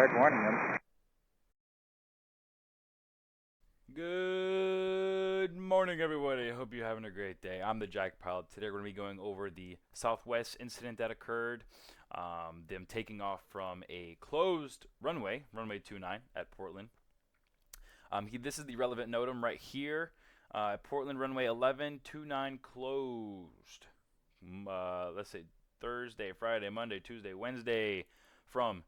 start warning them. Good morning, everybody. I hope you're having a great day. I'm the Jack Pilot. Today we're going to be going over the Southwest incident that occurred. Them taking off from a closed runway 29 at Portland. This is the relevant NOTAM right here. Portland runway 1129 closed. Let's say Thursday, Friday, Monday, Tuesday, Wednesday, from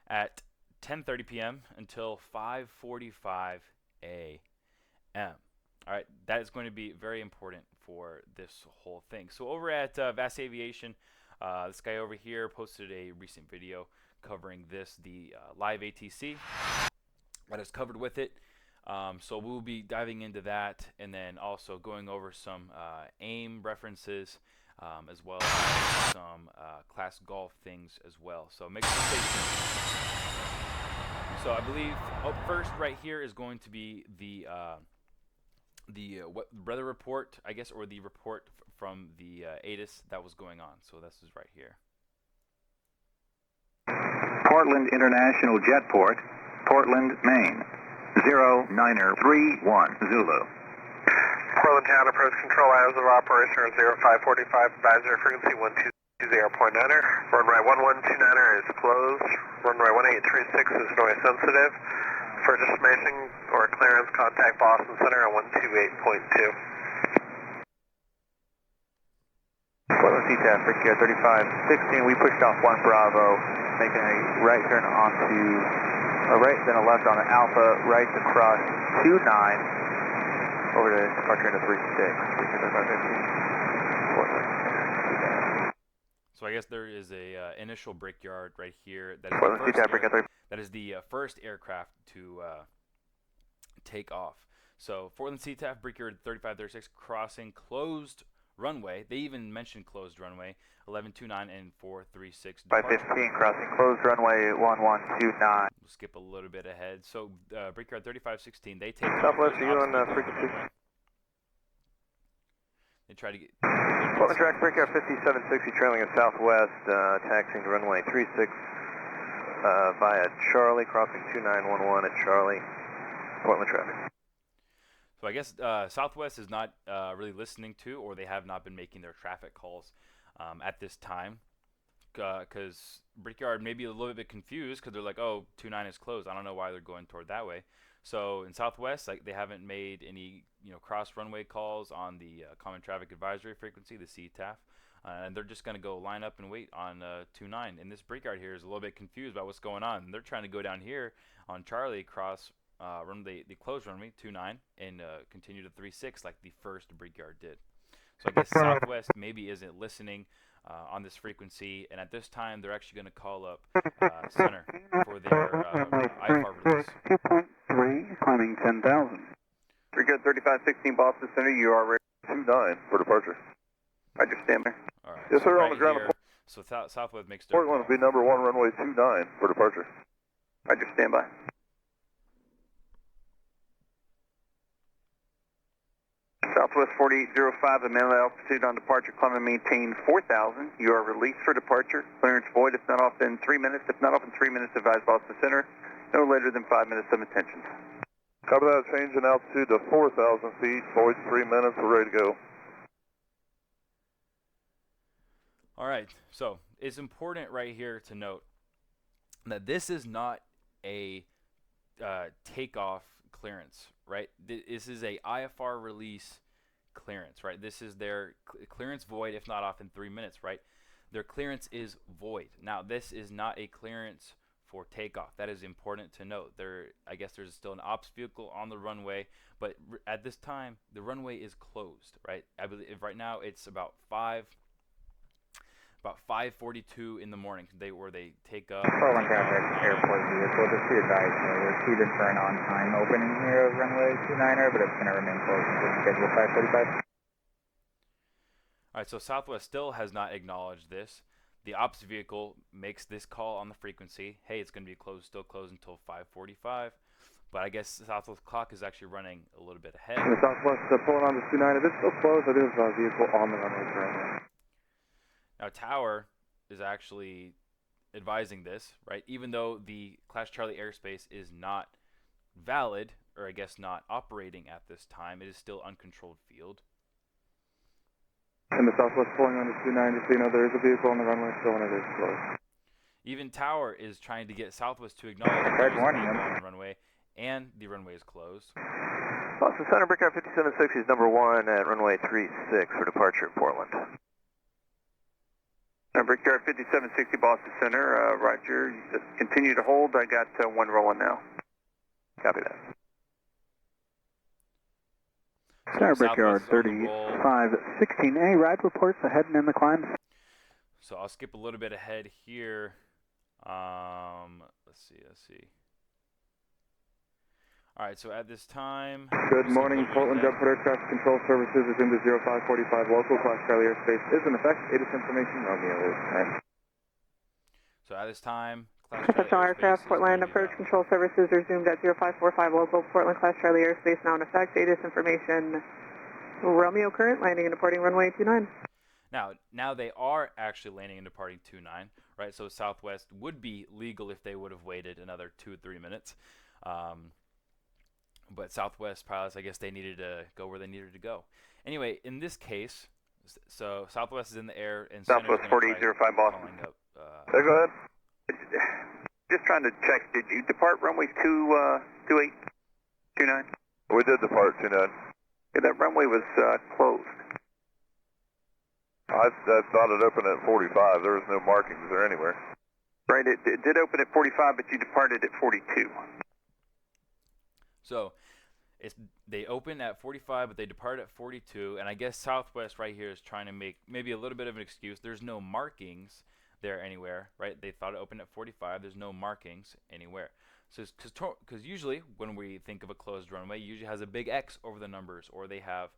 at 10:30 p.m. until 5:45 a.m. All right, that is going to be very important for this whole thing. So over at Vast Aviation, this guy over here posted a recent video covering this, the live ATC that is covered with it. So we'll be diving into that, and then also going over some AIM references, as well as some class golf things as well. So make sure to stay tuned. So I believe up first right here is going to be the weather report, I guess, or the report from the ATIS that was going on. So this is right here. Portland International Jetport, Portland, Maine. 0931 Zulu. Portland Town approach control hours of operation are 0545, advisory frequency 1220.9er. Runway 1129er is closed. Runway 1836 is noise sensitive. For estimation or clearance, contact Boston Center at 128.2. Portland CTAF, Brickyard 3516, we pushed off 1 Bravo, making a right turn onto a right, then a left on an Alpha, right across 29, over to departure into 36, Brickyard 3515, Portland. So I guess there is a initial brickyard right here. That is the first aircraft to take off. So Portland CTAF Brickyard 3536 crossing closed runway. They even mentioned closed runway 1129 and 436. 515 crossing closed runway 1129. We'll skip a little bit ahead. So Brickyard 3516, they take Southwest, off. are you on frequency? They try to get Portland track Brickyard 5760 trailing at Southwest, taxiing to runway 36 via Charlie, crossing 2911 at Charlie. Portland traffic. So I guess Southwest is not really listening to, or they have not been making their traffic calls at this time, because Brickyard may be a little bit confused because they're like, oh, 29 is closed. I don't know why they're going toward that way. So in Southwest, like, they haven't made any cross runway calls on the Common Traffic Advisory frequency, the CTAF, and they're just going to go line up and wait on 29. And this Brickyard here is a little bit confused about what's going on. And they're trying to go down here on Charlie, cross the closed runway 29 and continue to 36 like the first Brickyard did. So I guess Southwest maybe isn't listening on this frequency, and at this time they're actually going to call up Center for their IFR release. 2.3, climbing 10,000. Brickyard 3516 Boston Center, you are ready. 29 for departure. Roger, stand by. All right. Yes, so sir, right on the ground. here, so Southwest makes their Portland will be number 1 runway 29 for departure. Roger, stand by. Southwest 4805, amendment altitude on departure, climb and maintain 4,000. You are released for departure. Clearance void if not off in 3 minutes. If not off in 3 minutes, advise Boston Center. No later than 5 minutes of attention. Copy that, change in altitude to 4,000 feet, void 3 minutes, we're ready to go. All right, so it's important right here to note that this is not a takeoff clearance, right? This is a IFR release clearance, right? This is their clearance void if not off in 3 minutes, right? Their clearance is void. Now, this is not a clearance for takeoff. That is important to note. I guess there's still an ops vehicle on the runway, but at this time, the runway is closed, right? I believe right now it's about 5:42 in the morning. Where they take up. Portland traffic, airport vehicle, just be advised, we're seated for an on-time opening here of runway 29er, but it's going to remain closed until schedule 5:45. All right, so Southwest still has not acknowledged this. The ops vehicle makes this call on the frequency. Hey, it's going to be still closed until 5:45. But I guess Southwest clock is actually running a little bit ahead. Southwest pulling on the 29. If it's still closed, I do have a vehicle on the runway currently. Now, Tower is actually advising this, right? Even though the Class Charlie airspace is not valid, or I guess not operating at this time, it is still uncontrolled field. And the Southwest pulling on to 29, just so you know, there is a vehicle on the runway, so when it is closed. Even Tower is trying to get Southwest to acknowledge that there is a vehicle on the runway, and the runway is closed. Boston Center, Brickyard 5760 is number 1 at runway 36 for departure at Portland. Brickyard 5760, Boston Center, roger. Just continue to hold. I got 1 rolling now. Copy that. Center Brickyard 3516A, ride reports ahead and in the climb. So I'll skip a little bit ahead here. Let's see. All right, so at this time... Good morning, Portland Jetport Aircraft Control Services is into 0545 local class Charlie airspace is in effect. ATIS information, Romeo is right. So at this time, Class Charlie Aircraft, Portland Approach Control Services resumed at 0545 local Portland class Charlie airspace now in effect. ATIS information, Romeo current, landing and departing runway 29. Now they are actually landing and departing 29, right? So Southwest would be legal if they would have waited another 2 or 3 minutes. But Southwest pilots, I guess they needed to go where they needed to go. Anyway, in this case, so Southwest is in the air and Southwest 4805 Boston. Go ahead. Just trying to check, did you depart runway 28, 29? We did depart 29. Yeah, that runway was closed. I thought it opened at 45. There was no markings there anywhere. Right, it did open at 45, but you departed at 42. So they open at 45, but they depart at 42, and I guess Southwest right here is trying to make maybe a little bit of an excuse. There's no markings there anywhere, right? They thought it opened at 45. There's no markings anywhere. So because usually when we think of a closed runway, it usually has a big X over the numbers, or they have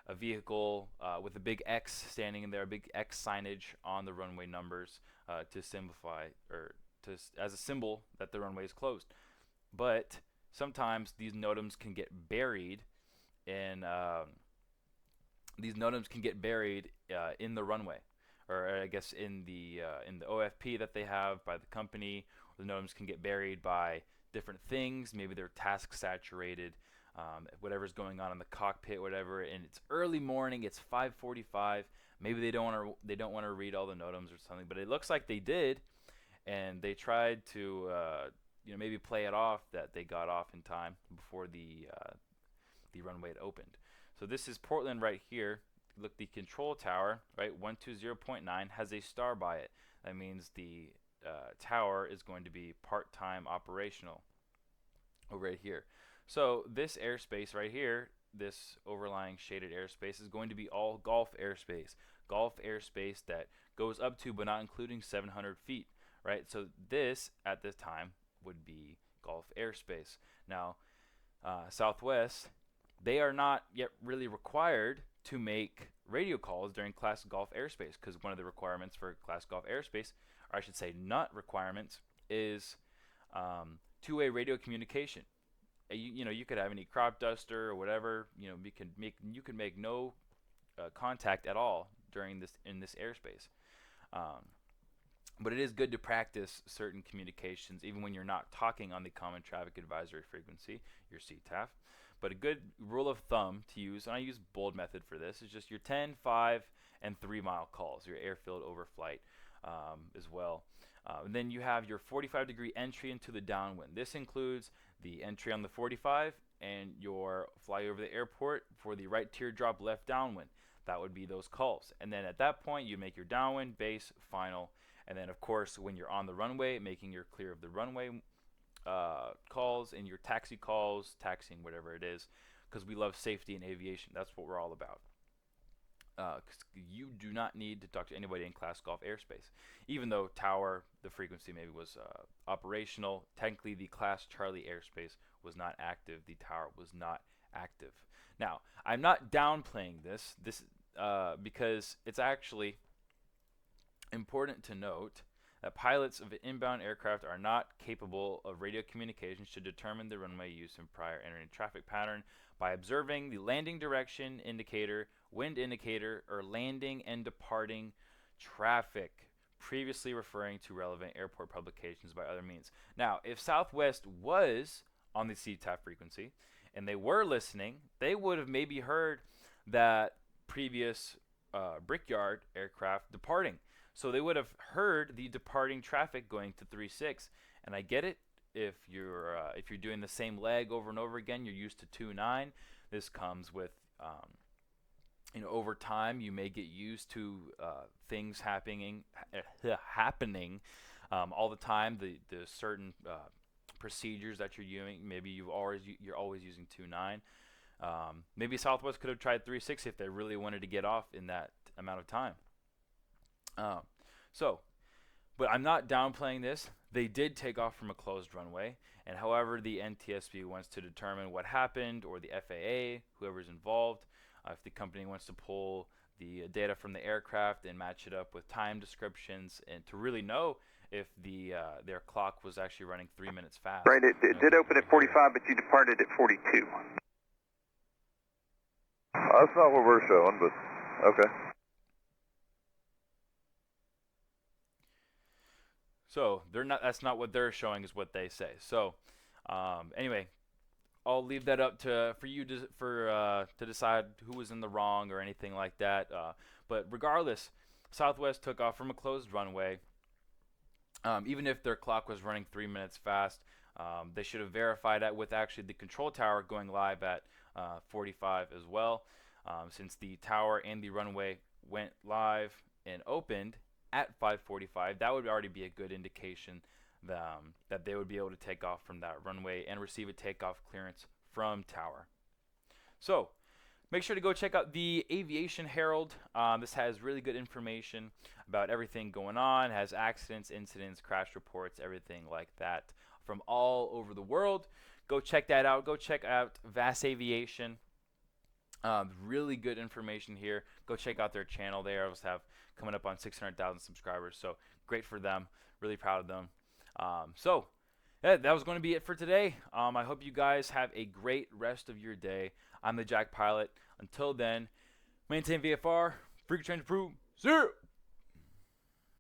a vehicle with a big X standing in there, a big X signage on the runway numbers to simplify, or as a symbol that the runway is closed. But sometimes these NOTAMs can get buried in in the runway, or I guess in the OFP that they have by the company. The NOTAMs can get buried by different things. Maybe they're task saturated, whatever's going on in the cockpit, whatever. And it's early morning. It's 5:45. Maybe they don't want to read all the NOTAMs or something. But it looks like they did, and they tried to maybe play it off that they got off in time before the runway had opened. So this is Portland right here. Look, the control tower, right, 120.9 has a star by it. That means the tower is going to be part-time operational over right here. So this airspace right here, this overlying shaded airspace, is going to be all Gulf airspace. Gulf airspace that goes up to but not including 700 feet, right? So this, at this time, would be Gulf airspace. Now, Southwest, they are not yet really required to make radio calls during Class Gulf airspace, because one of the requirements for Class Gulf airspace, or I should say not requirements, is two-way radio communication. You could have any crop duster or whatever, you could make no contact at all in this airspace. But it is good to practice certain communications, even when you're not talking on the Common Traffic Advisory Frequency, your CTAF. But a good rule of thumb to use, and I use bold method for this, is just your 10, 5, and 3 mile calls, your airfield overflight as well. And then you have your 45-degree entry into the downwind. This includes the entry on the 45 and your fly over the airport for the right teardrop left downwind. That would be those calls. And then at that point, you make your downwind, base, final. And then, of course, when you're on the runway, making your clear of the runway calls and your taxi calls, taxiing, whatever it is, because we love safety in aviation. That's what we're all about. 'Cause you do not need to talk to anybody in Class Gulf airspace. Even though Tower, the frequency maybe was operational, technically the Class Charlie airspace was not active. The Tower was not active. Now, I'm not downplaying this because it's actually important to note that pilots of inbound aircraft are not capable of radio communications to determine the runway use and prior entering traffic pattern by observing the landing direction indicator, wind indicator, or landing and departing traffic previously referring to relevant airport publications by other means. Now, if Southwest was on the CTAF frequency and they were listening, they would have maybe heard that previous Brickyard aircraft departing. So they would have heard the departing traffic going to 36. And I get it. If you're doing the same leg over and over again, you're used to 2.9. This comes with over time you may get used to things happening all the time. The certain procedures that you're using. Maybe you're always using 2.9. Maybe Southwest could have tried 3.6 if they really wanted to get off in that amount of time. But I'm not downplaying this. They did take off from a closed runway, and however the NTSB wants to determine what happened, or the FAA, whoever's involved, if the company wants to pull the data from the aircraft and match it up with time descriptions, and to really know if their clock was actually running 3 minutes fast. Right, it did open at 45, but you departed at 42. That's not what we're showing, but okay. So that's not what they're showing, is what they say. So anyway, I'll leave that up for you to decide who was in the wrong or anything like that. But regardless, Southwest took off from a closed runway. Even if their clock was running 3 minutes fast, they should have verified that with actually the control tower going live at 45 as well. Since the tower and the runway went live and opened at 5:45, that would already be a good indication that they would be able to take off from that runway and receive a takeoff clearance from tower. So make sure to go check out the Aviation Herald. This has really good information about everything going on. It has accidents, incidents, crash reports, everything like that from all over the world. Go check that out. Go check out VAS Aviation. Really good information here. Go check out their channel. They always have coming up on 600,000 subscribers. So great for them. Really proud of them. That was going to be it for today. I hope you guys have a great rest of your day. I'm the Jack Pilot. Until then, maintain VFR. Frequency change approved. 0.